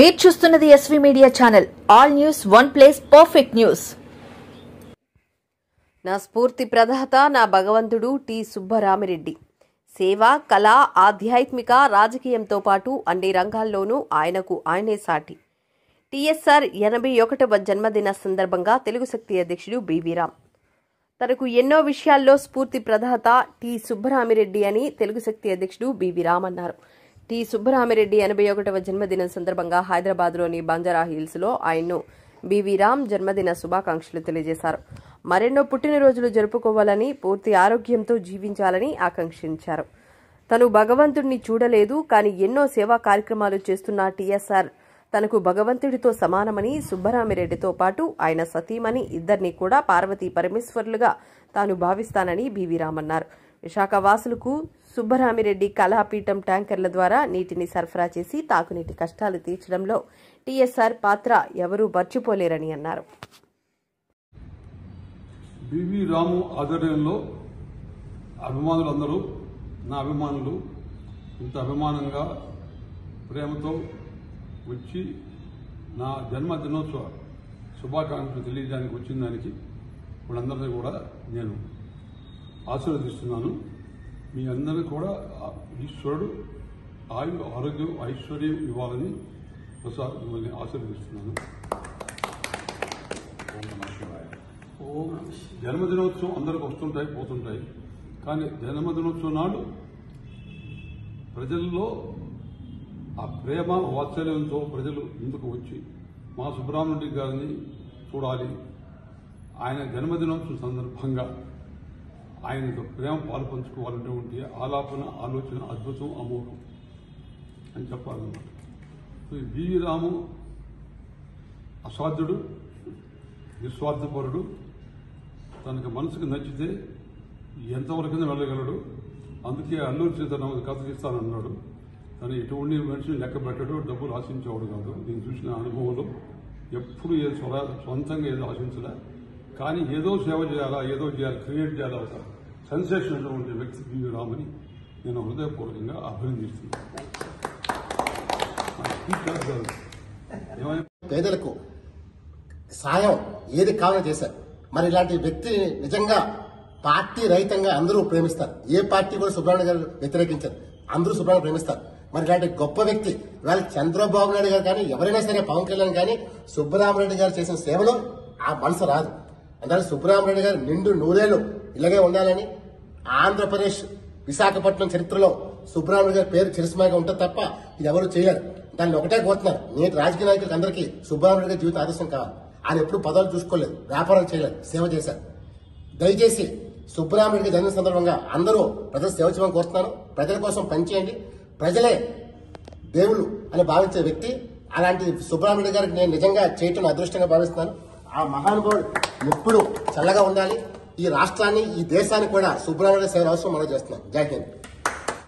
మీరు చూస్తున్నది SV media channel. All news one place, perfect news. నా స్ఫూర్తి ప్రదాత నా భగవంతుడు టి సుబ్బరామిరెడ్డి. సేవ, కళ, ఆధ్యాత్మిక, రాజకీయంతో పాటు అన్ని రంగాల్లోనూ ఆయనే సాటి. టీఎస్ఆర్ 81వ జన్మదిన సందర్భంగా తెలుగు శక్తి అధ్యక్షుడు బివి రామ్ తనకు ఎన్నో విషయాల్లో స్ఫూర్తి ప్రదాత టి సుబ్బరామిరెడ్డి అని తెలుగు శక్తి అధ్యక్షుడు బివి రామ్ అన్నారు. టి సుబ్బరామిరెడ్డి 81వ జన్మదినం సందర్భంగా హైదరాబాద్లోని బంజారా హిల్స్ లో ఆయన్ను బివి రామ్ జన్మదిన శుభాకాంక్షలు తెలియజేశారు. మరెన్నో పుట్టినరోజులు జరుపుకోవాలని, పూర్తి ఆరోగ్యంతో జీవించాలని ఆకాంక్షించారు. తను భగవంతుడిని చూడలేదు, కానీ ఎన్నో సేవా కార్యక్రమాలు చేస్తున్న టీఎస్ఆర్ తనకు భగవంతుడితో సమానమని, సుబ్బరామిరెడ్డితో పాటు ఆయన సతీమణి ఇద్దరిని కూడా పార్వతీ పరమేశ్వరులుగా తాను భావిస్తానని బివి రామ్ అన్నారు. విశాఖ వాసులకు సుబ్బరామిరెడ్డి కళాపీఠం ట్యాంకర్ల ద్వారా నీటిని సరఫరా చేసి తాగునీటి కష్టాలు తీర్చడంలో టీఎస్ఆర్ పాత్ర ఎవరూ మర్చిపోలేరని అన్నారు. బివి రాము ఆధ్వర్యంలో అభిమానులందరూ, నా అభిమానులు ఇంత అభిమానంగా ప్రేమతో వచ్చి నా జన్మదినోత్సవ శుభాకాంక్షలు తెలియజేయడానికి వచ్చిన దానికి వాళ్ళందరినీ కూడా నేను ఆశీర్వదిస్తున్నాను. మీ అందరినీ కూడా ఈశ్వరుడు ఆయువు, ఆరోగ్యం, ఐశ్వర్యం ఇవ్వాలని మిమ్మల్ని ఆశీర్వదిస్తున్నాను. జన్మదినోత్సవం అందరికి వస్తుంటాయి, పోతుంటాయి. కానీ జన్మదినోత్సవం నాడు ప్రజల్లో ఆ ప్రేమ, వాత్సల్యంతో ప్రజలు ముందుకు వచ్చి మా సుబ్బరామిరెడ్డి గారిని చూడాలి, ఆయన జన్మదినోత్సవం సందర్భంగా ఆయనతో ప్రేమ పాలు పంచుకోవాలనేటువంటి ఆలాపన, ఆలోచన అద్భుతం, అమోఘం అని చెప్పాలన్నమాట. బివి రాము అసాధ్యుడు, నిస్వార్థపరుడు. తనకు మనసుకు నచ్చితే ఎంతవరకైనా వెళ్ళగలడు. అందుకే అల్లూరి సీతారామరాజు కథ తీస్తానన్నాడు. తను ఎటువంటి మనిషిని లెక్క పెట్టడు, డబ్బులు ఆశించేవాడు కాదు. నేను చూసిన అనుభవంలో ఎప్పుడు సొంతంగా ఏదో ఆశించలే, కానీ ఏదో సేవ చేయాలా, ఏదో చేయాలి, క్రియేట్ చేయాలా, ఒక సెన్సేషన్ ఉన్నటువంటి వ్యక్తి బివి రామని నేను హృదయపూర్వకంగా అభినందిస్తున్నాను. పేదలకు సాయం ఏది కావాలని చేశారు. మరి ఇలాంటి వ్యక్తి నిజంగా పార్టీ రహితంగా అందరూ ప్రేమిస్తారు. ఏ పార్టీ కూడా సుబ్రహ్మణ్య గారు వ్యతిరేకించారు, అందరూ సుబ్రహ్మణ్య ప్రేమిస్తారు. మరి ఇలాంటి గొప్ప వ్యక్తి ఇవాళ చంద్రబాబు నాయుడు గారు కానీ, ఎవరైనా సరే, పవన్ కళ్యాణ్ కానీ సుబ్బరామిరెడ్డి గారు చేసిన సేవలో ఆ మనసు రాదు. అందువల్ల సుబ్బరామిరెడ్డి గారు నిండు నూరేళ్లు ఇలాగే ఉండాలని, ఆంధ్రప్రదేశ్ విశాఖపట్నం చరిత్రలో సుబ్బరామిరెడ్డి గారి పేరు చిరస్మయంగా ఉంటుంది తప్ప ఇది ఎవరు చేయలేరు. దాన్ని ఒకటే కోరుతున్నారు, నేటి రాజకీయ నాయకులకు అందరికీ సుబ్బరామిరెడ్డి గారి జీవిత ఆదర్శం కావాలి. ఆయన ఎప్పుడు పదవులు చూసుకోలేదు, వ్యాపారం చేయలేదు, సేవ చేశారు. దయచేసి సుబ్బరామిరెడ్డి గారి జన్మ సందర్భంగా అందరూ ప్రజలు సేవ చేయమని కోరుతున్నాను. ప్రజల కోసం పనిచేయండి. ప్రజలే దేవుళ్ళు అని భావించే వ్యక్తి. అలాంటి సుబ్బరామిరెడ్డి గారికి నేను నిజంగా చేయటం అదృష్టంగా భావిస్తున్నాను. ఆ మహానుభావుడు ఎప్పుడు చల్లగా ఉండాలి. ఈ రాష్ట్రాన్ని, ఈ దేశాన్ని కూడా సుబ్బరామిరెడ్డి సేవ అవసరం మనం చేస్తున్నాం. జై హింద్.